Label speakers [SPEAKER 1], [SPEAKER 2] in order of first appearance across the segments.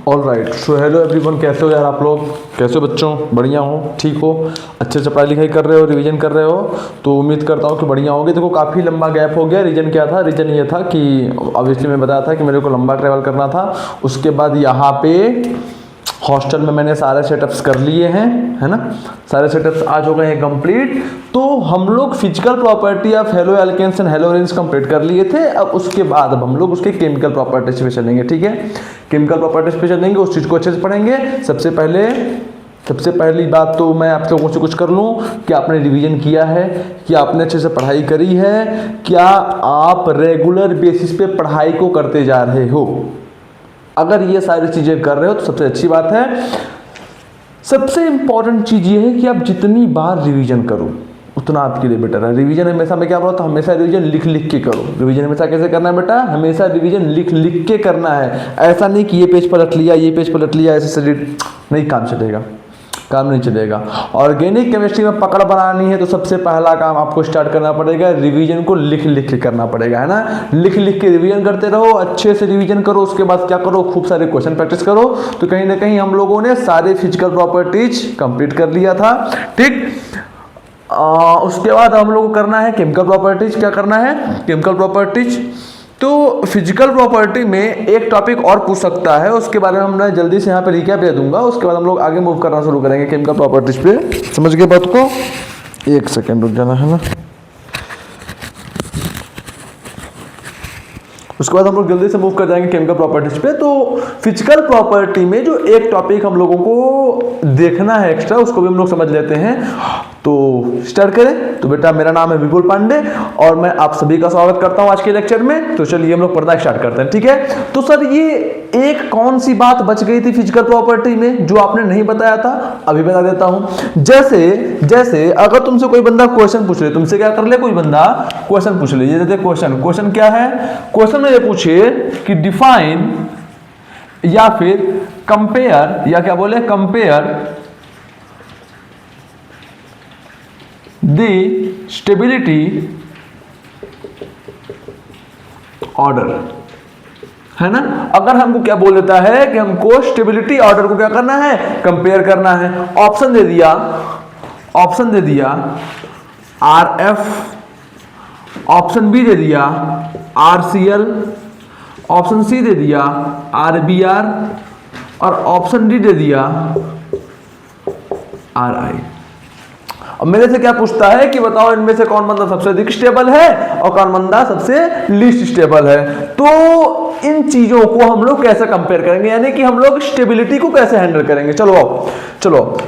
[SPEAKER 1] All right, so hello everyone, कैसे हो यार आप लोग? कैसे हो बच्चों? बढ़िया हो? ठीक हो? अच्छे से पढ़ाई लिखाई कर रहे हो, रिवीजन कर रहे हो? तो उम्मीद करता हूँ कि बढ़िया होगे। देखो काफ़ी लंबा गैप हो गया। रीजन क्या था? रीजन ये था कि ऑब्वियसली मैं बताया था कि मेरे को लंबा ट्रैवल करना था। उसके बाद यहाँ पे हॉस्टल में मैंने सारे सेटअप्स कर लिए हैं, है ना। सारे सेटअप्स आज हो गए हैं कंप्लीट। तो हम लोग physical property of haloalkanes and haloarenes complete कर लिए थे। अब उसके बाद अब हम लोग उसके केमिकल प्रॉपर्टीज पे चलेंगे, ठीक है। केमिकल प्रॉपर्टीज पे चलेंगे, उस चीज़ को अच्छे से पढ़ेंगे। सबसे पहली बात तो मैं आप लोगों से कुछ कर लूँ कि आपने रिवीजन किया है, कि आपने अच्छे से पढ़ाई करी है, क्या आप रेगुलर बेसिस पे पढ़ाई को करते जा रहे हो। अगर ये सारी चीज़ें कर रहे हो तो सबसे अच्छी बात है। सबसे इंपॉर्टेंट चीज़ ये है कि आप जितनी बार रिवीजन करो उतना आपके लिए बेटर है। रिवीजन हमेशा मैं क्या बोला था, हमेशा रिवीजन लिख लिख के करो। रिवीजन हमेशा कैसे करना है बेटा? हमेशा रिवीजन लिख लिख के करना है। ऐसा नहीं कि ये पेज पलट लिया, ये पेज पलट लिया, ऐसे नहीं काम चलेगा, काम नहीं चलेगा। ऑर्गेनिक केमिस्ट्री में पकड़ बनानी है तो सबसे पहला काम आपको स्टार्ट करना पड़ेगा, रिवीजन को लिख लिख के करना पड़ेगा, है ना। लिख लिख के रिवीजन करते रहो, अच्छे से रिवीजन करो। उसके बाद क्या करो, खूब सारे क्वेश्चन प्रैक्टिस करो। तो कहीं ना कहीं हम लोगों ने सारे फिजिकल प्रॉपर्टीज कंप्लीट कर लिया था, ठीक। उसके बाद हम लोग को करना है केमिकल प्रॉपर्टीज। क्या करना है? Chemical properties. तो फिजिकल प्रॉपर्टी में एक टॉपिक और पूछ सकता है, उसके बारे में मैं जल्दी से यहाँ पे रिकैप दे दूंगा। उसके बाद हम लोग आगे मूव करना शुरू करेंगे केमिकल प्रॉपर्टीज पे। समझ गए बात को? एक सेकेंड रुक जाना, है ना। उसके बाद हम लोग जल्दी से मूव कर जाएंगे केमिकल प्रॉपर्टीज पे। तो फिजिकल प्रॉपर्टी में जो एक टॉपिक हम लोगों को देखना है एक्स्ट्रा, उसको भी हम लोग समझ लेते हैं। तो स्टार्ट करें। तो बेटा मेरा नाम है विपुल पांडे और मैं आप सभी का स्वागत करता हूं आज के लेक्चर में। तो चलिए हम लोग पढ़ना स्टार्ट करते हैं, ठीक है। तो सर ये एक कौन सी बात बच गई थी फिजिकल प्रॉपर्टी में जो आपने नहीं बताया था? अभी बता देता हूं। जैसे अगर तुमसे कोई बंदा क्वेश्चन पूछ ले, तुमसे क्या कर ले, कोई बंदा क्वेश्चन पूछ ले। ये देखते क्वेश्चन क्या है। क्वेश्चन में ये पूछे कि डिफाइन या फिर कंपेयर, या क्या बोले, कंपेयर द स्टेबिलिटी ऑर्डर, है ना। अगर हमको क्या बोल देता है कि हमको स्टेबिलिटी ऑर्डर को क्या करना है, कंपेयर करना है। ऑप्शन दे दिया RF, ऑप्शन बी दे दिया RCl, ऑप्शन सी दे दिया RBr और ऑप्शन डी दे दिया RI। अब मेरे से क्या पूछता है कि बताओ इनमें से कौन बंदा सबसे अधिक स्टेबल है और कौन बंदा सबसे लीस्ट स्टेबल है। तो इन चीजों को हम लोग कैसे कंपेयर करेंगे, यानी कि हम लोग स्टेबिलिटी को कैसे हैंडल करेंगे। चलो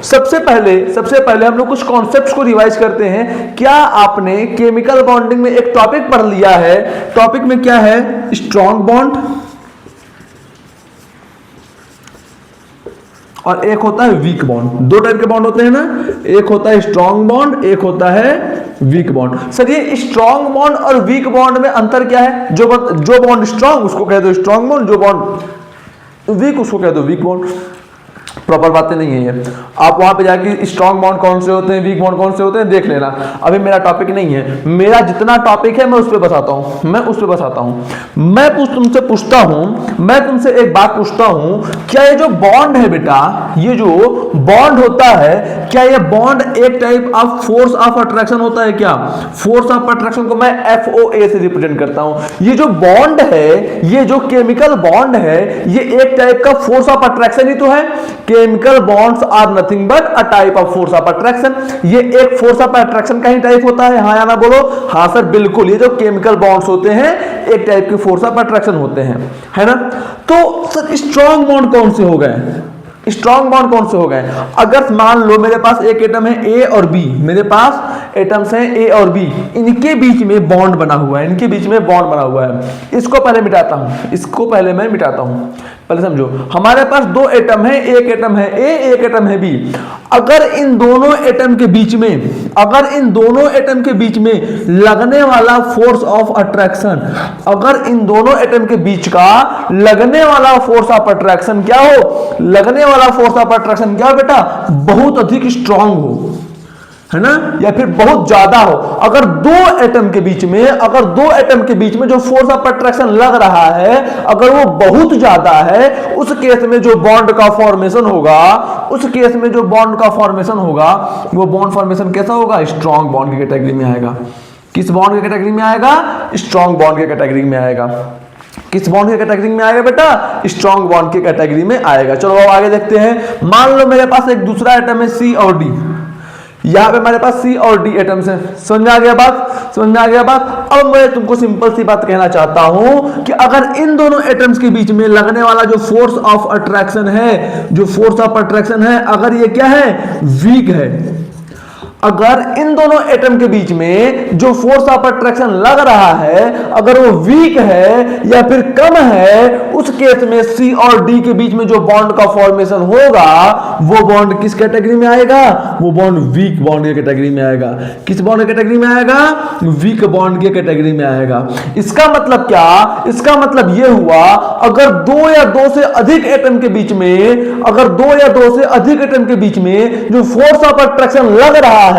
[SPEAKER 1] सबसे पहले हम लोग कुछ कॉन्सेप्ट्स को रिवाइज करते हैं। क्या आपने केमिकल बॉन्डिंग में एक टॉपिक पढ़ लिया है? टॉपिक में क्या है? स्ट्रॉन्ग बॉन्ड और एक होता है वीक बॉन्ड। दो टाइप के बॉन्ड होते हैं ना, एक होता है स्ट्रॉन्ग बॉन्ड, एक होता है वीक बॉन्ड। सर ये स्ट्रॉन्ग बॉन्ड और वीक बॉन्ड में अंतर क्या है? जो बॉन्ड स्ट्रॉन्ग उसको कह दो स्ट्रॉन्ग बॉन्ड, जो बॉन्ड वीक उसको कह दो वीक बॉन्ड। प्रॉपर बातें नहीं है ये। आप वहां पे जाके स्ट्रॉन्ग बॉन्ड कौन से होते हैं, वीक बॉन्ड कौन से होते हैं देख लेना। अभी मेरा टॉपिक नहीं है, मेरा जितना टॉपिक है मैं उस पर बताता हूं। मैं तुमसे पूछता हूं, मैं तुमसे एक बात पूछता हूं, क्या ये जो बॉन्ड है बेटा, ये जो बॉन्ड होता है, क्या ये बॉन्ड एक type of force of attraction होता है क्या? फोर्स ऑफ अट्रैक्शन को मैं FOA से रिप्रेजेंट करता हूं। ये जो बॉन्ड है, ये जो केमिकल बॉन्ड है, ये एक टाइप का फोर्स ऑफ अट्रैक्शन ही तो है। Chemical bonds are nothing but a type of force of attraction. ये एक फोर्स ऑफ अट्रैक्शन का ही टाइप होता है, हाँ या ना बोलो? हाँ सर बिल्कुल, ये जो केमिकल बॉन्ड्स होते हैं एक टाइप के फोर्स ऑफ अट्रैक्शन होते हैं, है ना। तो सर स्ट्रॉन्ग बॉन्ड कौन से हो गए? स्ट्रॉन्ग बॉन्ड कौन से हो गए? अगर मान लो मेरे पास एक एटम है A और B, मेरे पास एटम्स हैं A और B, इनके बीच में बॉन्ड बना हुआ है, इसको पहले मैं मिटाता हूं। पहले समझो, हमारे पास दो एटम है, एक एटम है A, एक एटम है B। अगर इन दोनों एटम के बीच में लगने वाला फोर्स ऑफ अट्रैक्शन, अगर इन दोनों एटम के बीच का लगने वाला फोर्स ऑफ अट्रैक्शन क्या हो? लगने वाला फोर्स ऑफ अट्रैक्शन क्या हो बेटा? बहुत अधिक स्ट्रांग हो। है ना, या फिर बहुत ज्यादा हो। अगर दो एटम के बीच में जो फोर्स ऑफ अट्रैक्शन लग रहा है अगर वो बहुत ज्यादा है, उस केस में जो बॉन्ड का फॉर्मेशन होगा वो बॉन्ड फॉर्मेशन कैसा होगा? स्ट्रॉन्ग बॉन्ड की कैटेगरी में आएगा। किस बॉन्ड की कैटेगरी में आएगा? स्ट्रॉन्ग बॉन्ड की कैटेगरी में आएगा। किस बॉन्ड की कैटेगरी में आएगा बेटा? स्ट्रॉन्ग बॉन्ड की कैटेगरी में आएगा। चलो अब आगे देखते हैं। मान लो मेरे पास एक दूसरा एटम है C और D, यहां पे हमारे पास C और D एटम्स हैं। समझ में आ गया बात? अब मैं तुमको सिंपल सी बात कहना चाहता हूं कि अगर इन दोनों एटम्स के बीच में लगने वाला जो फोर्स ऑफ अट्रैक्शन है, अगर ये क्या है? वीक है। अगर इन दोनों एटम के बीच में जो फोर्स ऑफ अट्रैक्शन लग रहा है अगर वो वीक है या फिर कम है, उस केस में C और D के बीच में जो बॉन्ड का फॉर्मेशन होगा वो बॉन्ड किस कैटेगरी में आएगा? वो बॉन्ड वीक बॉन्ड की कैटेगरी में आएगा। किस बॉन्ड की कैटेगरी में आएगा? वीक बॉन्ड की कैटेगरी में आएगा। इसका मतलब क्या? इसका मतलब ये हुआ अगर दो या दो से अधिक एटम के बीच में जो फोर्स ऑफ अट्रैक्शन लग रहा है,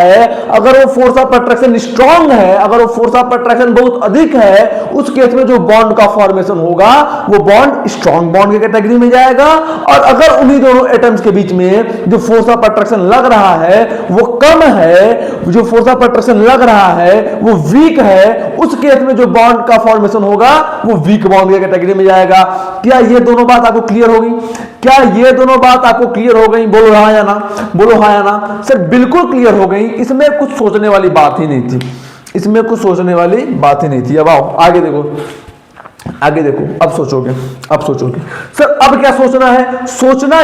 [SPEAKER 1] अगर वो फोर्स ऑफ अट्रैक्शन स्ट्रांग है, अगर वो फोर्स ऑफ अट्रैक्शन बहुत अधिक है, उस केस में जो बॉन्ड का फॉर्मेशन होगा वो बॉन्ड स्ट्रांग बॉन्ड की कैटेगरी में जाएगा। और अगर उन्हीं दोनों एटम्स के बीच में जो फोर्स ऑफ अट्रैक्शन लग रहा है वो कम है, जो फोर्स ऑफ अट्रैक्शन लग रहा है वो वीक है, उस केस में जो बॉन्ड का फॉर्मेशन होगा वो वीक बॉन्ड की कैटेगरी में जाएगा। क्या ये दोनों बात आपको क्लियर होगी? बोलो हाँ या ना? सर बिल्कुल क्लियर हो गई। इसमें कुछ सोचने वाली बात ही नहीं थी। अब आओ आगे देखो, अब सोचोगे सर अब क्या सोचना है? सोचना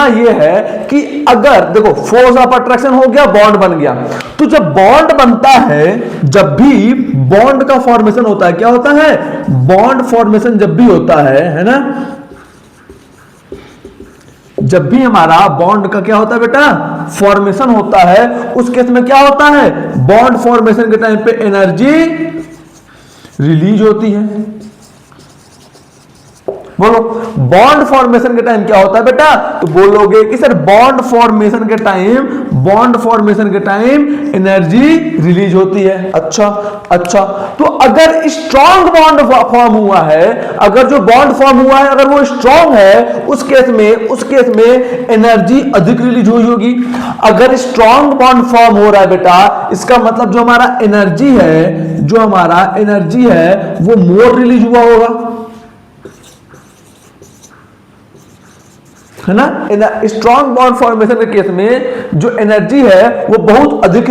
[SPEAKER 1] ये है कि अगर देखो फोर्स ऑफ अट्रैक्शन हो गया, बॉन्ड बन गया, तो जब बॉन्ड बनता है, जब भी बॉन्ड का फॉर्मेशन होता है, क्या होता है? बॉन्ड फॉर्मेशन जब भी होता है ना, जब भी हमारा बॉन्ड का क्या होता है बेटा? फॉर्मेशन होता है, उस केस में क्या होता है? बॉन्ड फॉर्मेशन के टाइम पे एनर्जी रिलीज होती है। बोलो बॉन्ड फॉर्मेशन के टाइम क्या होता है बेटा? तो बोलोगे कि सर बॉन्ड फॉर्मेशन के टाइम एनर्जी रिलीज होती है। अच्छा तो अगर स्ट्रॉन्ग बॉन्ड फॉर्म हुआ है, अगर जो बॉन्ड फॉर्म हुआ है अगर वो स्ट्रॉन्ग है, उस केस में एनर्जी अधिक रिलीज हुई होगी। अगर स्ट्रॉन्ग बॉन्ड फॉर्म हो रहा है बेटा, इसका मतलब जो हमारा एनर्जी है वो मोर रिलीज हुआ होगा, है ना। स्ट्रॉन्ग बॉन्ड फॉर्मेशन के केस में जो एनर्जी है वो बहुत अधिक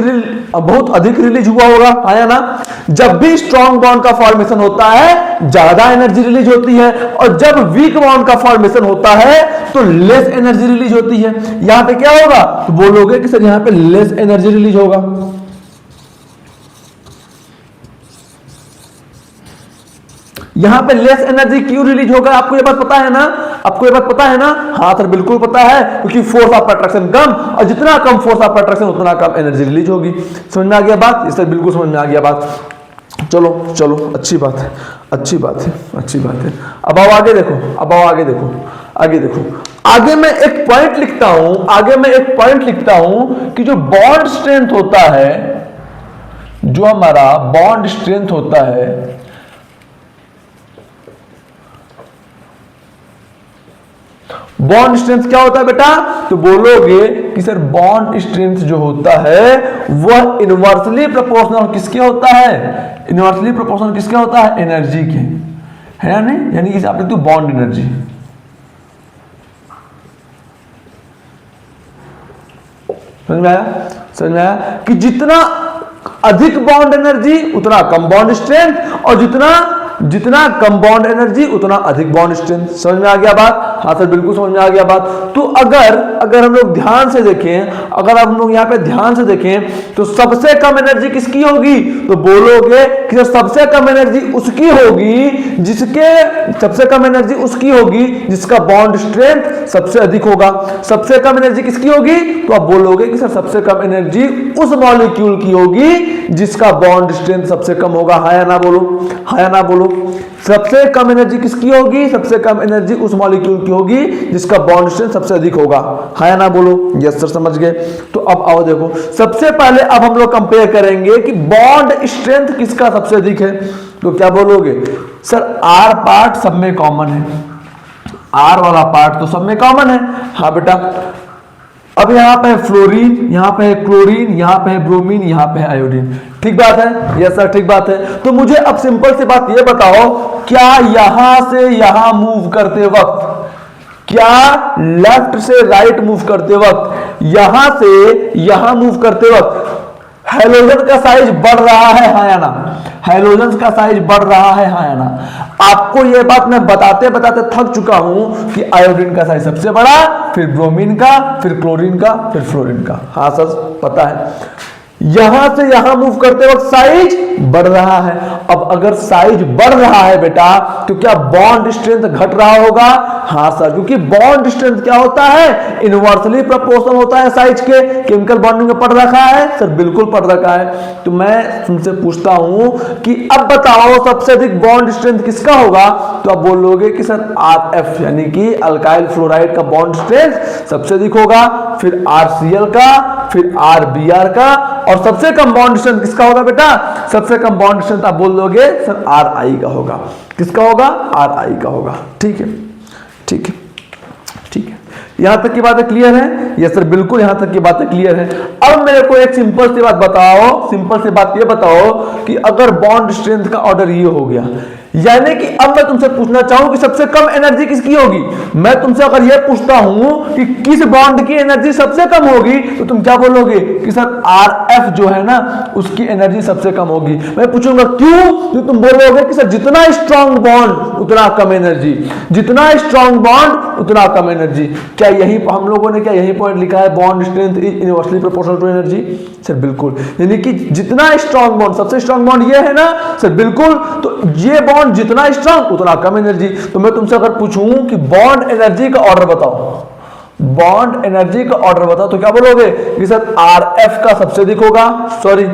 [SPEAKER 1] रिलीज हुआ होगा, है ना। जब भी स्ट्रॉन्ग बॉन्ड का फॉर्मेशन होता है ज्यादा एनर्जी रिलीज होती है, और जब वीक बॉन्ड का फॉर्मेशन होता है तो लेस एनर्जी रिलीज होती है। यहां पे क्या होगा? तो बोलोगे कि सर यहां पे लेस एनर्जी रिलीज होगा। यहां पे लेस एनर्जी क्यों रिलीज होगा? आपको ये बात पता है ना? हाँ सर बिल्कुल पता है, क्योंकि फोर्स ऑफ अट्रैक्शन कम, और जितना कम फोर्स ऑफ अट्रैक्शन उतना कम एनर्जी रिलीज होगी। समझ में आ गया बात? इस तरह बिल्कुल समझ में आ गया बात। चलो अच्छी बात है। अब आओ आगे देखो। आगे मैं एक पॉइंट लिखता हूं कि जो बॉन्ड स्ट्रेंथ होता है, जो हमारा बॉन्ड स्ट्रेंथ होता है, बॉन्ड स्ट्रेंथ क्या होता है बेटा? तो बोलोगे कि सर बॉन्ड स्ट्रेंथ जो होता है वह इनवर्सली प्रोपोर्शनल किसके होता है? एनर्जी के, है या नहीं? यानी कि आप लिखते हो बॉन्ड एनर्जी। समझ में आया कि जितना अधिक बॉन्ड एनर्जी उतना कम बॉन्ड स्ट्रेंथ, और जितना कम बॉन्ड एनर्जी उतना अधिक बॉन्ड स्ट्रेंथ। समझ में आ गया बात? हाँ सर बिल्कुल समझ में आ गया बात। तो अगर हम लोग ध्यान से देखें, यहाँ पे ध्यान से देखें तो सबसे कम एनर्जी किसकी होगी? तो बोलोगे कि सबसे कम एनर्जी उसकी होगी जिसका बॉन्ड स्ट्रेंथ सबसे अधिक होगा। सबसे कम एनर्जी किसकी होगी? तो आप बोलोगे कि सर सबसे कम एनर्जी उस मॉलिक्यूल की होगी जिसका बॉन्ड स्ट्रेंथ सबसे कम होगा। हाँ या ना बोलो? सबसे कम एनर्जी किसकी होगी? सबसे कम एनर्जी उस मॉलिक्यूल की होगी जिसका बॉन्ड स्ट्रेंथ सबसे अधिक होगा। हाँ या ना बोलो? यस सर, समझ गए। तो अब आओ देखो, सबसे पहले अब हम लोग कंपेयर करेंगे कि बॉन्ड स्ट्रेंथ किसका सबसे अधिक है। तो क्या बोलोगे? सर आर पार्ट सब में कॉमन है, आर वाला पार्ट तो सब में कॉमन है। हाँ बेटा, अब यहाँ पे है फ्लोरीन, यहाँ पे है क्लोरीन, यहाँ पे है ब्रोमीन, यहाँ पे है आयोडीन। ठीक बात है? यस सर, ठीक बात है। तो मुझे अब सिंपल सी बात ये बताओ, क्या यहां से यहां मूव करते वक्त, क्या लेफ्ट से राइट मूव करते वक्त, यहां से यहां मूव करते वक्त हेलोजन का साइज बढ़ रहा है, हाँ या ना? हेलोजन का साइज बढ़ रहा है, हाँ या ना? आपको यह बात मैं बताते बताते थक चुका हूं कि आयोडीन का साइज सबसे बड़ा, फिर ब्रोमीन का, फिर क्लोरीन का, फिर फ्लोरीन का। हाँ सर, पता है। यहां से यहां मूव करते वक्त साइज बढ़ रहा है। अब अगर साइज बढ़ रहा है बेटा, तो क्या बॉन्ड स्ट्रेंथ घट रहा होगा? हाँ सर, क्योंकि बॉन्ड स्ट्रेंथ क्या होता है? इनवर्सली प्रोपोर्शनल होता है साइज के। केमिकल बॉन्डिंग में पढ़ रखा है सर? बिल्कुल पढ़ रखा है। तो मैं तुमसे पूछता हूं कि अब बताओ सबसे अधिक बॉन्ड स्ट्रेंथ किसका होगा? तो आप बोलोगे कि सर RF यानी कि अल्काइल फ्लोराइड का बॉन्ड स्ट्रेंथ सबसे अधिक होगा, फिर RCl का, फिर RBr का, और सबसे कम बॉन्ड स्ट्रेंथ किसका होगा बेटा? सबसे कम बॉन्ड स्ट्रेंथ आप बोल दोगे सर RI का होगा। किसका होगा? RI का होगा। ठीक है, ठीक है, ठीक है। यहां तक की बातें क्लियर है? यस सर, बिल्कुल यहां तक की बातें क्लियर है। अब मेरे को एक सिंपल सी बात बताओ, सिंपल सी बात ये बताओ कि अगर बॉन्ड स्ट्रेंथ का ऑर्डर ये हो गया, यानी कि अब मैं तुमसे पूछना चाहूं कि सबसे कम एनर्जी किसकी होगी। मैं तुमसे अगर यह पूछता हूं कि किस बॉन्ड की एनर्जी सबसे कम होगी, तो तुम क्या बोलोगे कि सर RF जो है ना उसकी एनर्जी सबसे कम होगी। मैं पूछूंगा क्यों, तो तुम बोलोगे कि सर जितना स्ट्रॉन्ग बॉन्ड उतना कम एनर्जी, जितना स्ट्रॉन्ग बॉन्ड उतना कम एनर्जी। क्या यही हम लोगों ने क्या यही पॉइंट लिखा है, bond strength is inversely proportional to energy? Sir बिल्कुल, यानी कि जितना स्ट्रॉन्ग बॉन्ड, सबसे स्ट्रॉन्ग बॉन्ड ये है ना सर? बिल्कुल। तो ये बॉन्ड जितना स्ट्रॉन्ग उतना कम एनर्जी। तो मैं तुमसे अगर पूछूं कि बॉन्ड एनर्जी का ऑर्डर बताओ, बॉन्ड एनर्जी का ऑर्डर बताओ, तो क्या बोलोगे कि सर RF का सबसे अधिक होगा। सॉरी,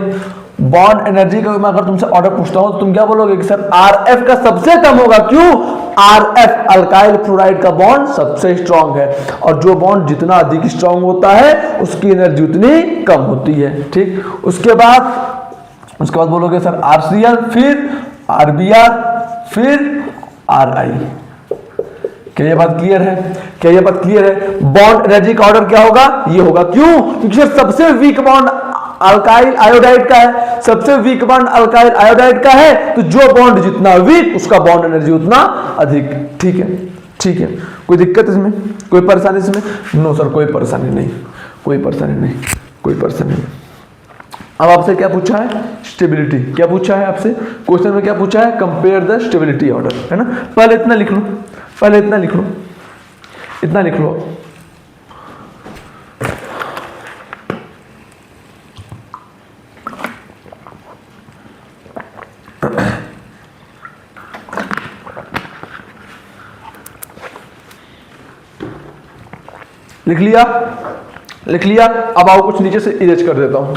[SPEAKER 1] बॉन्ड एनर्जी का मैं अगर तुमसे ऑर्डर पूछता हूं तो तुम क्या बोलोगे कि सर RF का सबसे कम होगा। क्यों? RF अल्काइल फ्लोराइड का बॉन्ड सबसे स्ट्रॉन्ग है, और जो बॉन्ड जितना अधिक स्ट्रॉन्ग होता है उसकी एनर्जी उतनी कम होती है। ठीक, उसके बाद बोलोगे सर RCl, फिर RBr, फिर RI। क्या ये बात क्लियर है? क्या ये बात क्लियर है? बॉन्ड एनर्जी का ऑर्डर क्या होगा? ये होगा। क्यों? क्योंकि सबसे वीक बॉन्ड अल्काइल आयोडाइड का है, सबसे वीक बॉन्ड अल्काइल आयोडाइड का है, तो जो बॉन्ड जितना वीक उसका बॉन्ड एनर्जी उतना अधिक। ठीक है, ठीक है। कोई दिक्कत इसमें? कोई परेशानी इसमें? नो सर, कोई परेशानी नहीं, कोई परेशानी नहीं, कोई परेशानी नहीं। अब आपसे क्या पूछा है? स्टेबिलिटी। क्या पूछा है आपसे क्वेश्चन में? क्या पूछा है? कंपेयर द स्टेबिलिटी ऑर्डर, है ना? पहले इतना लिख लो, पहले इतना लिख लो, इतना लिख लो। लिख लिया? लिख लिया। अब आओ कुछ नीचे से इरेज कर देता हूं।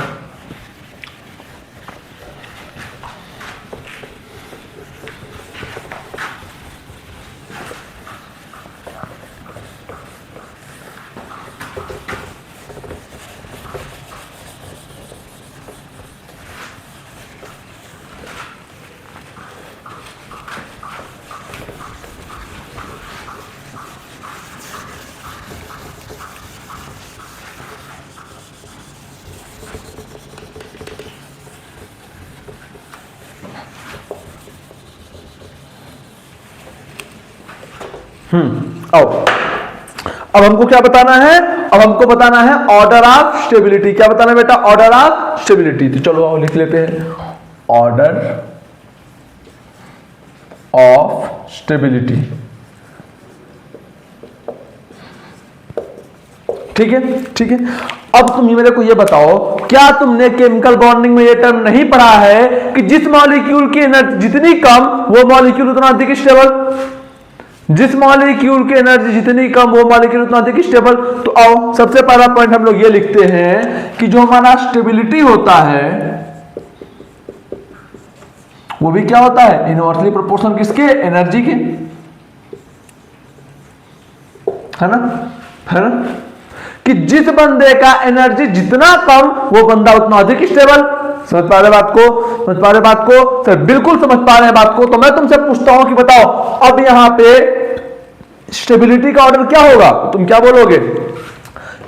[SPEAKER 1] आओ, अब हमको क्या बताना है? अब हमको बताना है ऑर्डर ऑफ स्टेबिलिटी। क्या बताना है बेटा? Order of stability. तो चलो आओ लिख लेते हैं, ऑर्डर ऑफ स्टेबिलिटी। ठीक है, ठीक है। अब तुम मेरे को ये बताओ, क्या तुमने केमिकल बॉन्डिंग में ये टर्म नहीं पढ़ा है कि जिस मॉलिक्यूल की एनर्जी जितनी कम वो मॉलिक्यूल उतना अधिक स्टेबल? जिस मॉलिक्यूल की एनर्जी जितनी कम वो मॉलिक्यूल उतना अधिक स्टेबल। तो आओ, सबसे पहला पॉइंट हम लोग ये लिखते हैं कि जो हमारा स्टेबिलिटी होता है वो भी क्या होता है, इनवर्सली प्रोपोर्शनल किसके, एनर्जी के, है ना, है ना, कि जिस बंदे का एनर्जी जितना कम वो बंदा उतना अधिक स्टेबल। समझ पा रहे बात को, समझ पा रहे बात को सर, बिल्कुल समझ पा रहे बात को। तो मैं तुमसे पूछता हूं कि बताओ अब यहां पे स्टेबिलिटी का ऑर्डर क्या होगा, तुम क्या बोलोगे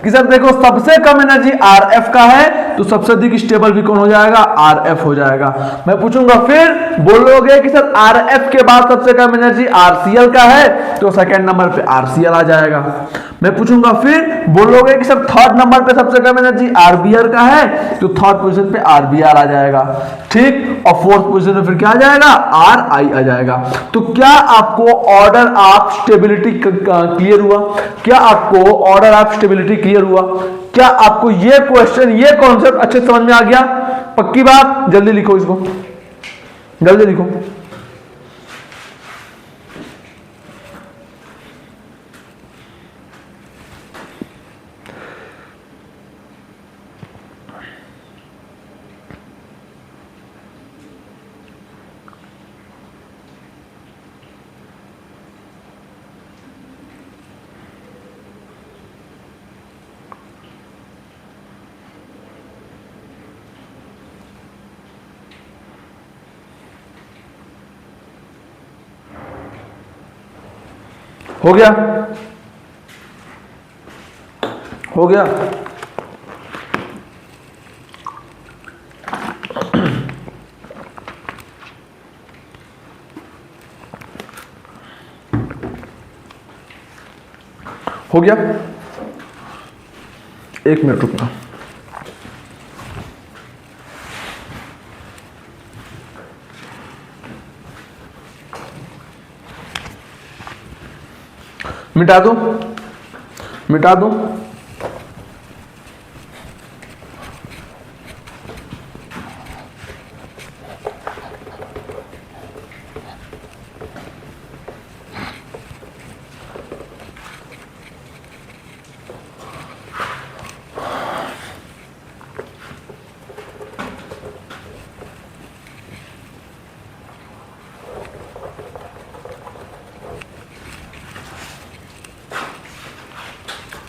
[SPEAKER 1] कि सर देखो सबसे कम एनर्जी आरएफ का है तो सबसे अधिक स्टेबल भी कौन हो जाएगा, आरएफ हो जाएगा। मैं पूछूंगा फिर बोलोगे कि सर आरएफ के बाद सबसे कम एनर्जी आरसीएल का है तो सेकंड नंबर पे आरसीएल आ जाएगा। मैं पूछूंगा फिर बोलोगे कि सर थर्ड नंबर पे सबसे कम एनर्जी आरबीआर का है तो थर्ड पोजीशन पे आरबीआर आ जाएगा, ठीक, और फोर्थ पोजीशन पे फिर क्या आ जाएगा, आर आई आ जाएगा। तो क्या आपको ऑर्डर ऑफ स्टेबिलिटी क्लियर हुआ, क्या आपको ऑर्डर ऑफ स्टेबिलिटी क्लियर हुआ, क्या आपको ये क्वेश्चन ये कॉन्सेप्ट अच्छे समझ में आ गया, पक्की बात, जल्दी लिखो इसको, जल्दी लिखो। हो गया, हो गया, हो गया, एक मिनट रुकना। मिटा दो, मिटा दो,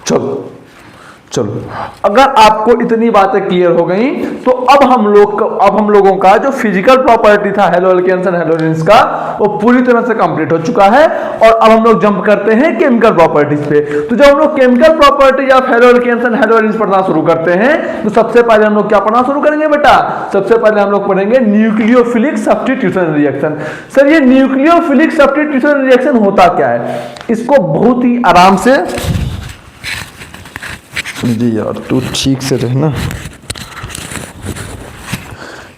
[SPEAKER 1] चलो चलो, अगर आपको इतनी बातें क्लियर हो गई तो अब हम लोगों का जो फिजिकल प्रॉपर्टी था हेलोअल्केन्स एंड हेलोजेन्स का वो पूरी तरह से कंप्लीट हो चुका है। और अब हम लोग जंप करते हैं केमिकल प्रॉपर्टीज पे। तो जब हम लोग केमिकल प्रॉपर्टीज ऑफ हेलोअल्केन्स एंड हेलोजेन्स पढ़ना शुरू करते हैं तो सबसे पहले हम लोग क्या पढ़ना शुरू करेंगे बेटा, सबसे पहले हम लोग पढ़ेंगे न्यूक्लियोफिलिक सब्स्टिट्यूशन रिएक्शन। सर ये न्यूक्लियोफिलिक सब्स्टिट्यूशन रिएक्शन होता क्या है, इसको बहुत ही आराम से जी यार तू ठीक से रहना,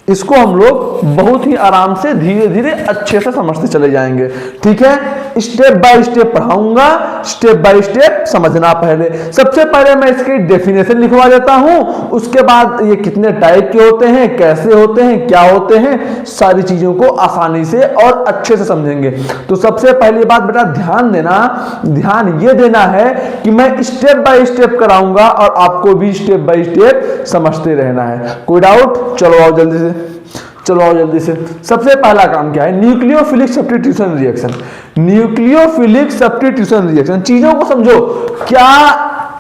[SPEAKER 1] इसको हम लोग बहुत ही आराम से धीरे धीरे अच्छे से समझते चले जाएंगे, ठीक है। स्टेप बाय स्टेप पढ़ाऊंगा, स्टेप बाय स्टेप समझना। पहले सबसे पहले मैं इसकी डेफिनेशन लिखवा देता हूं, उसके बाद ये कितने टाइप के होते हैं, कैसे होते हैं, क्या होते हैं, सारी चीजों को आसानी से और अच्छे से समझेंगे। तो सबसे पहली बात बेटा ध्यान देना, ध्यान ये देना है कि मैं स्टेप बाय स्टेप कराऊंगा और आपको भी स्टेप बाय स्टेप समझते रहना है। कोई डाउट? चलो आओ जल्दी से, चलो आओ जल्दी से। सबसे पहला काम क्या है, nucleophilic substitution reaction. Nucleophilic substitution reaction, चीजों को समझो। क्या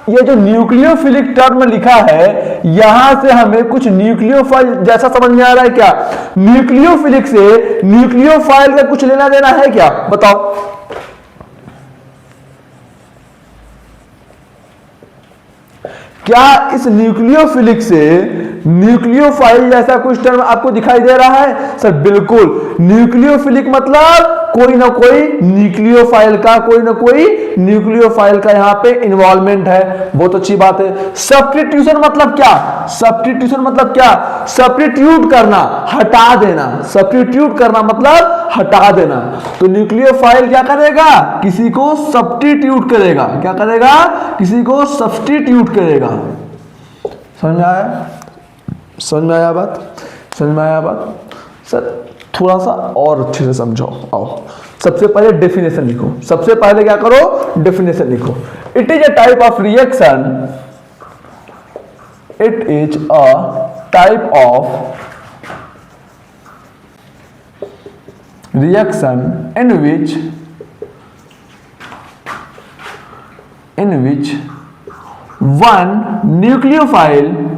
[SPEAKER 1] ये जो न्यूक्लियोफिलिक टर्म लिखा है यहां से हमें कुछ न्यूक्लियोफाइल जैसा समझ में आ रहा है क्या? न्यूक्लियोफिलिक से न्यूक्लियोफाइल का कुछ लेना देना है क्या, बताओ? क्या इस न्यूक्लियोफिलिक से न्यूक्लियोफाइल जैसा कुछ टर्म आपको दिखाई दे रहा है? सर बिल्कुल, न्यूक्लियोफिलिक मतलब कोई ना कोई न्यूक्लियोफाइल का, कोई ना कोई न्यूक्लियोफाइल का यहां पे इन्वॉल्वमेंट है। बहुत अच्छी बात है। सब्स्टिट्यूशन मतलब क्या? सब्स्टिट्यूशन मतलब क्या? सब्स्टिट्यूट करना, हटा देना। सब्स्टिट्यूट करना मतलब हटा देना। तो न्यूक्लियोफाइल क्या करेगा? किसी को सब्स्टिट्यूट करेगा। क्या करेगा? किसी को सब्स्टिट्यूट करेगा। समझ में आया? समझ में आया बात? समझ में आया बात? सर थोड़ा सा और अच्छे से समझो। आओ सबसे पहले डेफिनेशन लिखो। सबसे पहले क्या करो? डेफिनेशन लिखो। It is a type of reaction, it is a type of reaction in which one nucleophile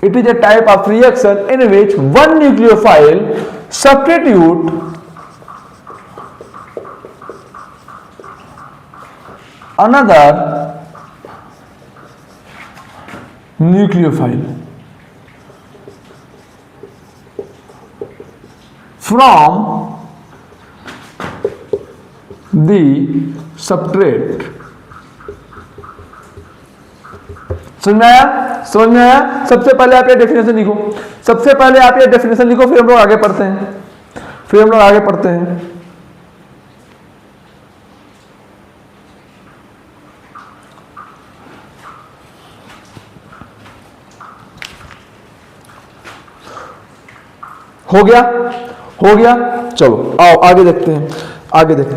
[SPEAKER 1] it is a type of reaction in which one nucleophile substitute another nucleophile from the substrate। समझ में आया? समझ में आया? सबसे पहले आप ये डेफिनेशन लिखो, सबसे पहले आप ये डेफिनेशन लिखो, फिर हम लोग आगे पढ़ते हैं, हो गया। चलो आओ आगे देखते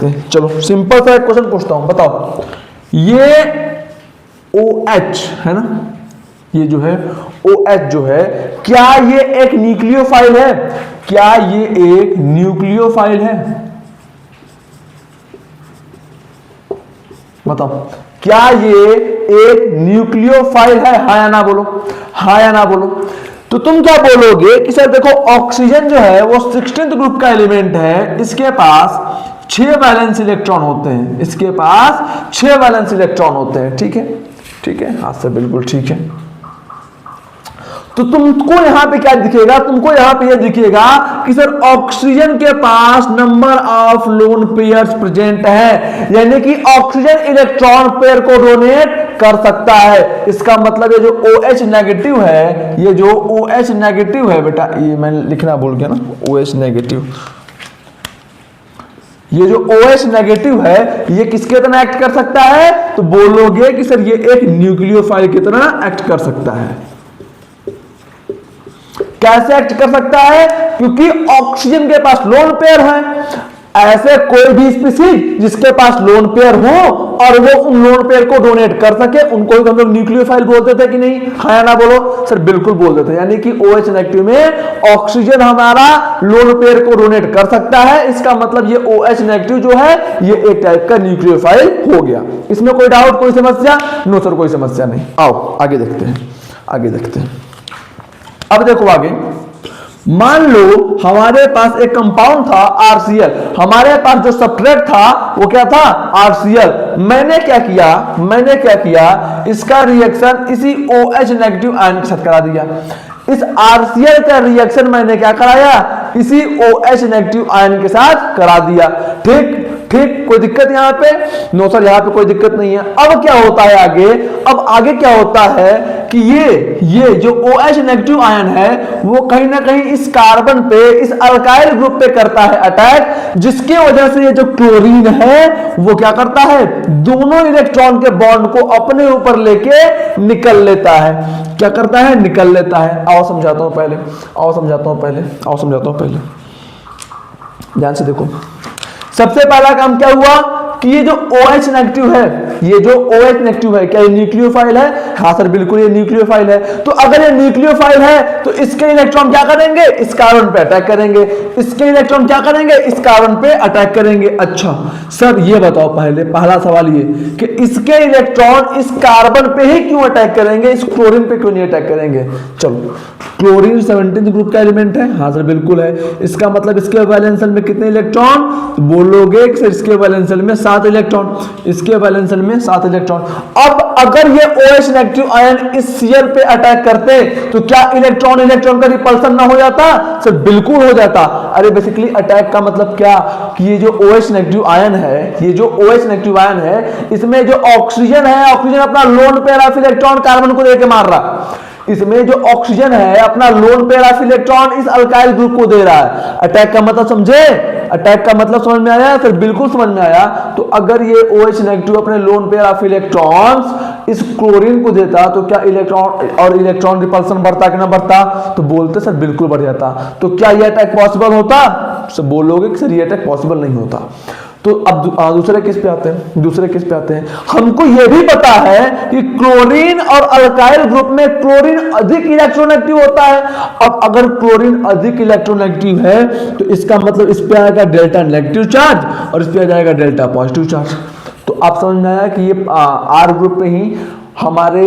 [SPEAKER 1] हैं। चलो सिंपल सा एक क्वेश्चन पूछता हूं, बताओ ये OH है ना, ये जो है OH जो है, क्या ये एक न्यूक्लियोफाइल है? क्या ये एक न्यूक्लियोफाइल है? बताओ क्या ये एक न्यूक्लियोफाइल है? हाँ या ना बोलो। तो तुम क्या बोलोगे कि सर देखो ऑक्सीजन जो है वो 16th ग्रुप का एलिमेंट है, इसके पास 6 वैलेंस इलेक्ट्रॉन होते हैं, ठीक है, हाँ सर बिल्कुल ठीक है। तो तुमको यहां पे क्या दिखेगा? तुमको यहां पे यह दिखेगा कि सर ऑक्सीजन के पास number of lone pairs present है, यानी कि ऑक्सीजन इलेक्ट्रॉन पेयर को डोनेट कर सकता है। इसका मतलब ये जो OH नेगेटिव है, बेटा ये मैं लिखना भूल गया ना, OH नेगेटिव, ये जो OH नेगेटिव है ये किसके तरह एक्ट कर सकता है? तो बोलोगे कि सर ये एक न्यूक्लियोफाइल की तरह एक्ट कर सकता है। कैसे एक्ट कर सकता है? क्योंकि ऑक्सीजन के पास लोन पेयर है, ऐसे कोई भी स्पीशीज जिसके पास लोन पेयर हो और वो उन लोन पेयर को डोनेट कर सके, उनको हम लोग न्यूक्लियोफाइल बोलते थे कि नहीं? हाँ या ना बोलो? सर बिल्कुल बोलते थे। यानी कि OH नेगेटिव में ऑक्सीजन हमारा लोन पेयर को डोनेट कर सकता है, इसका मतलब ये OH नेगेटिव जो है ये एक टाइप का न्यूक्लियोफाइल हो गया। इसमें कोई डाउट, कोई समस्या? नो सर कोई समस्या नहीं। आओ आगे देखते हैं। अब देखो आगे, मान लो हमारे पास एक कंपाउंड था RCl, हमारे पास जो सबस्ट्रेट था वो क्या था? RCl। मैंने क्या किया? इसका रिएक्शन इसी OH नेगेटिव आयन के साथ करा दिया। इस RCl का रिएक्शन मैंने क्या कराया? इसी OH नेगेटिव आयन के साथ करा दिया। ठीक, कोई दिक्कत यहां पे? नो सर यहां पे कोई दिक्कत नहीं है। अब क्या होता है आगे क्या होता है कि ये जो OH नेगेटिव आयन है वो कहीं ना कहीं इस कार्बन पे, इस अल्काइल ग्रुप पे करता है अटैक, जिसकी वजह से ये जो क्लोरीन है वो क्या करता है? दोनों इलेक्ट्रॉन के बॉन्ड को अपने ऊपर लेके निकल लेता है। क्या करता है? निकल लेता है। आओ समझाता हूं पहले, ध्यान से देखो। सबसे पहला काम क्या हुआ कि ये जो OH नेगेटिव है, क्या ये न्यूक्लियोफाइल है? हाँ सर बिल्कुल ये न्यूक्लियोफाइल है। तो अगर ये न्यूक्लियोफाइल है तो इसके इलेक्ट्रॉन क्या करेंगे? इस कार्बन पे अटैक करेंगे। इसके इलेक्ट्रॉन क्या करेंगे? इस कार्बन पे अटैक करेंगे। अच्छा सर ये बताओ, पहला सवाल ये कि इसके इलेक्ट्रॉन इस कार्बन पे ही क्यों अटैक करेंगे, इस क्लोरीन पे क्यों नहीं अटैक करेंगे? चलो, क्लोरीन 17th ग्रुप का एलिमेंट है। हाँ सर बिल्कुल है। इसका मतलब इसके वैलेंस शेल में कितने इलेक्ट्रॉन? तो बोलोगे कि इसके वैलेंस शेल में 7 इलेक्ट्रॉन, इसके वैलेंस शेल में 7 इलेक्ट्रॉन। अब अगर ये OH नेगेटिव आयन इस Cl पे अटैक करते तो क्या इलेक्ट्रॉन का रिपल्सन ना हो जाता? सर बिल्कुल हो जाता। अरे बेसिकली अटैक का मतलब क्या कि ये जो OH नेगेटिव आयन है, इसमें जो ऑक्सीजन है, ऑक्सीजन अपना lone pair of electron carbon को देके मार रहा। इसमें जो ऑक्सीजन है अपना लोन पेयर ऑफ इलेक्ट्रॉन इस अल्काइल ग्रुप को दे रहा है। अटैक का मतलब समझे? अटैक का मतलब समझ में आया? फिर बिल्कुल समझ में आया। तो अगर ये OH नेगेटिव अपने लोन पेयर ऑफ इलेक्ट्रॉन्स इस क्लोरीन को देता तो क्या इलेक्ट्रॉन रिपल्सन बढ़ता कि ना बढ़ता? तो बोलते सर बिल्कुल बढ़ जाता। तो क्या ये अटैक पॉसिबल होता? सब बोलोगे कि सर ये अटैक पॉसिबल नहीं होता। तो अब दूसरे केस पे आते हैं। दूसरे केस पे आते हैं, हमको यह भी पता है कि क्लोरीन और अल्काइल ग्रुप में क्लोरीन अधिक इलेक्ट्रोनेगेटिव होता है। अब अगर क्लोरीन अधिक इलेक्ट्रोनेगेटिव है तो इसका मतलब इस पे आएगा डेल्टा नेगेटिव चार्ज और इस पे आ जाएगा डेल्टा पॉजिटिव चार्ज। तो आप समझ में आया कि ये आर ग्रुप पे ही हमारे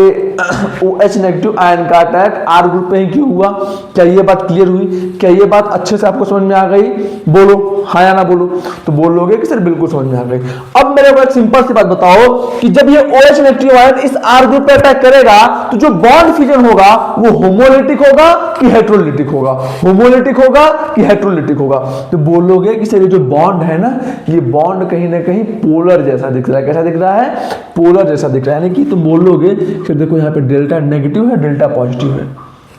[SPEAKER 1] OH नेगेटिव आयन का अटैक आर ग्रुप पे ही क्यों हुआ। क्या ये बात क्लियर हुई? क्या ये बात अच्छे से आपको समझ में आ गई? बोलो हाँ या ना बोलो। तो बोलोगे कि सर बिल्कुल समझ में आ गई। अब मेरे को एक सिंपल सी बात बताओ कि जब ये OH नेगेटिव आयन इस आर ग्रुप पे अटैक करेगा तो जो बॉन्ड फिजन होगा वो होमोलिटिक होगा कि हेट्रोलिटिक होगा? होमोलिटिक होगा कि हेट्रोलिटिक होगा? तो बोलोगे कि सर ये जो बॉन्ड है ना, ये बॉन्ड कहीं ना कहीं पोलर जैसा दिख रहा है। कैसा दिख रहा है? पोलर जैसा दिख रहा है। यानी कि तुम बोलोगे फिर देखो यहाँ पे डेल्टा नेगेटिव है, डेल्टा पॉजिटिव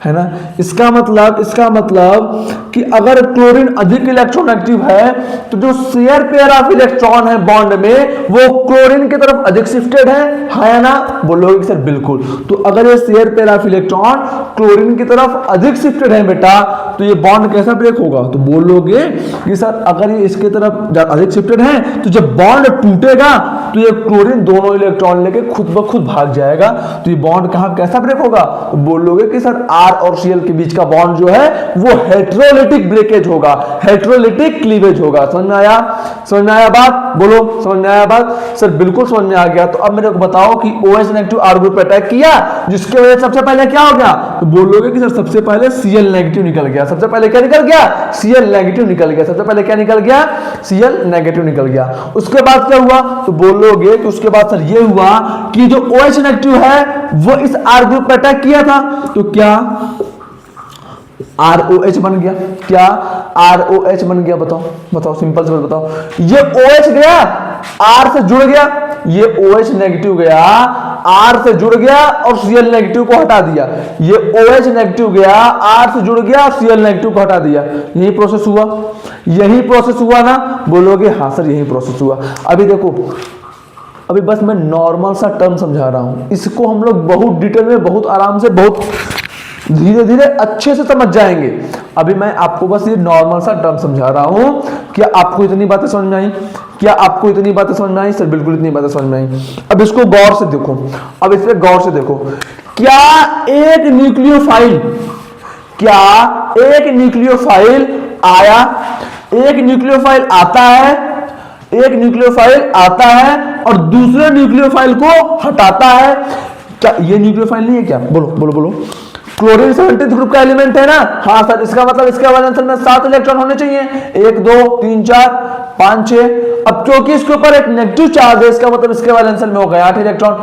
[SPEAKER 1] है ना। इसका मतलब कि अगर क्लोरीन अधिक इलेक्ट्रोनेगेटिव है तो जो शेयर पेयर ऑफ इलेक्ट्रॉन है बॉन्ड में वो क्लोरीन की तरफ अधिक शिफ्टेड है, हाँ या ना? बोलोगे सर बिल्कुल। तो अगर ये share pair of electron chlorine की तरफ अधिक शिफ्टेड है बेटा तो ये बॉन्ड कैसा ब्रेक होगा? तो बोलोगे कि सर अगर ये इसके तरफ अधिक शिफ्टेड है तो जब बॉन्ड टूटेगा तो ये क्लोरीन दोनों इलेक्ट्रॉन लेके खुद ब खुद भाग जाएगा। तो ये बॉन्ड कहां कैसा ब्रेक होगा? तो बोलोगे कि सर आर और Cl के बीच का बॉन्ड जो है वो हेट्रोलिटिक ब्रेकेज होगा, हेट्रोलिटिक क्लीवेज होगा। समझ में आया? समझ में आया बात? बोलो समझ में आया बात? सर बिल्कुल समझ में आ गया। तो अब मेरे को बताओ कि OH नेगेटिव आर ग्रुप पे अटैक किया जिसके वजह से सबसे पहले क्या हो गया? तो बोलोगे कि सर सबसे पहले Cl नेगेटिव निकल गया। सबसे पहले क्या निकल गया? Cl नेगेटिव निकल गया। सबसे पहले क्या निकल गया? Cl नेगेटिव निकल गया। उसके बाद क्या हुआ? तो बोलोगे कि उसके बाद सर ये हुआ कि जो OH नेगेटिव है वो इस आर ग्रुप पे अटैक किया था तो क्या ROH बन गया? क्या ROH बन गया? बताओ सिंपल से बताओ। ये OH गया R से जुड़ गया, ये OH नेगेटिव गया R से जुड़ गया और Cl नेगेटिव को हटा दिया। ये OH नेगेटिव गया R से जुड़ गया और Cl नेगेटिव को हटा दिया। यही प्रोसेस हुआ? यही प्रोसेस हुआ ना? बोलोगे हाँ सर यही प्रोसेस हुआ। अभी देखो, अभी बस मैं नॉर्मल सा टर्म समझा रहा हूं, इसको हम लोग बहुत डिटेल में, बहुत आराम से, बहुत धीरे धीरे अच्छे से समझ जाएंगे। अभी मैं आपको बस ये नॉर्मल सा टर्म समझा रहा हूं। क्या आपको इतनी बातें समझ में आई? क्या आपको इतनी बातें समझ में आई? सर बिल्कुल इतनी बातें समझ में आई। अब इसको गौर से देखो, अब इस पे गौर से देखो। क्या एक न्यूक्लियोफाइल आया, एक न्यूक्लियोफाइल आता है और दूसरे न्यूक्लियोफाइल को हटाता है? क्या ये न्यूक्लियोफाइल नहीं है क्या? बोलो। क्लोरीन 70th ग्रुप का एलिमेंट है ना? हाँ सर, इसका मतलब इसके वैलेंस में 7 इलेक्ट्रॉन होने चाहिए। 1 2 3 4 5 6। अब क्योंकि इसके ऊपर एक नेगेटिव चार्ज है इसका मतलब इसके वैलेंस में हो गए 8 इलेक्ट्रॉन।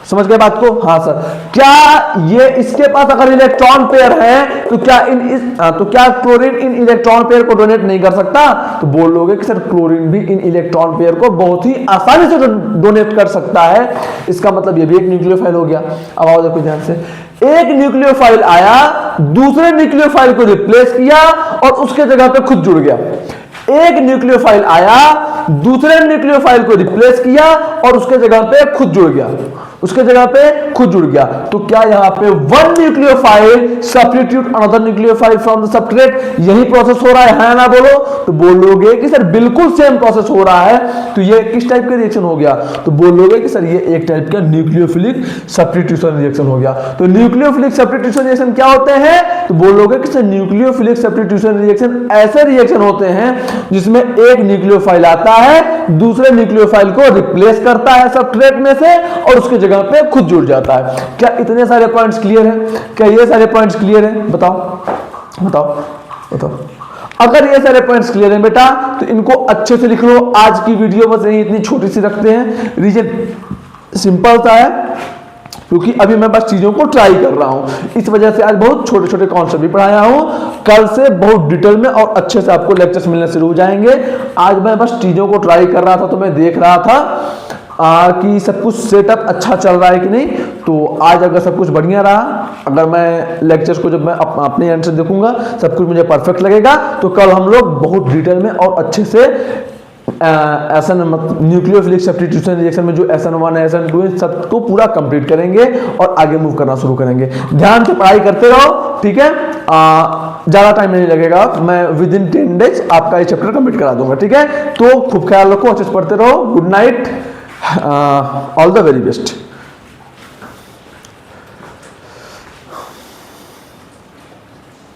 [SPEAKER 1] समझ गए बात को? हाँ सर। क्या ये इसके पास अगर इलेक्ट्रॉन पेयर है तो क्या क्लोरीन इन इलेक्ट्रॉन पेयर को डोनेट नहीं कर सकता? तो बोलोगे कि सर क्लोरीन भी इन इलेक्ट्रॉन पेयर को बहुत ही आसानी से डोनेट कर सकता है। इसका मतलब ये भी एक न्यूक्लियोफाइल हो गया। अब आओ देखो ध्यान से, एक न्यूक्लियोफाइल आया, दूसरे न्यूक्लियोफाइल को रिप्लेस किया और उसके जगह पे खुद जुड़ गया। एक न्यूक्लियोफाइल आया, दूसरे न्यूक्लियोफाइल को रिप्लेस किया और उसके जगह पे खुद जुड़ गया। तो क्या यहाँ पे one nucleophile substitute another nucleophile from the substrate, यही प्रोसेस हो रहा है ना? बोलो। तो बोलोगे कि सर बिल्कुल सेम प्रोसेस हो रहा है। तो ये किस टाइप का रिएक्शन हो गया? तो बोलोगे कि सर ये एक टाइप का न्यूक्लियोफिलिक सब्स्टिट्यूशन रिएक्शन हो गया। तो न्यूक्लियोफिलिक सब्स्टिट्यूशन रिएक्शन क्या होते हैं? तो बोलोगे कि सर न्यूक्लियोफिलिक सब्स्टिट्यूशन रिएक्शन ऐसे रिएक्शन होते हैं जिसमें एक न्यूक्लियोफाइल आता है, दूसरे न्यूक्लियोफाइल को रिप्लेस करता है सबस्ट्रेट में से और उसके जगह पे खुद जुड़ जाता है। क्या इतने सारे पॉइंट्स क्लियर हैं? क्या ये सारे पॉइंट्स क्लियर हैं? बताओ। अगर ये सारे पॉइंट्स क्लियर हैं बेटा तो इनको अच्छे से लिख लो। आज की वीडियो बस यही इतनी छोटी सी रखते हैं। रीजन सिंपल सा है क्योंकि अभी मैं बस चीजों को ट्राई कर रहा हूं, इस वजह से आज बहुत छोटे छोटे कॉन्सेप्ट भी पढ़ाया हूं। कल से बहुत डिटेल में और अच्छे से आपको लेक्चर्स मिलने शुरू हो जाएंगे। आज मैं बस चीजों को ट्राई कर रहा था तो मैं देख रहा था कि सब कुछ सेटअप अच्छा चल रहा है कि नहीं। तो आज अगर सब कुछ बढ़िया रहा, अगर मैं लेक्चर्स को जब मैं अपने एंड से देखूंगा सब कुछ मुझे परफेक्ट लगेगा तो कल हम लोग बहुत डिटेल में और अच्छे से SN न्यूक्लियोफिलिक सब्स्टिट्यूशन रिएक्शन में जो SN1 है SN2 है सबको पूरा कंप्लीट करेंगे और आगे मूव करना शुरू करेंगे। ध्यान से पढ़ाई करते रहो, ठीक है। ज़्यादा टाइम नहीं लगेगा, मैं विद इन 10 डेज आपका ये चैप्टर कंप्लीट करा दूंगा, ठीक है। तो खूब ख्याल रखो, अच्छे से पढ़ते रहो। Good night, all the very best.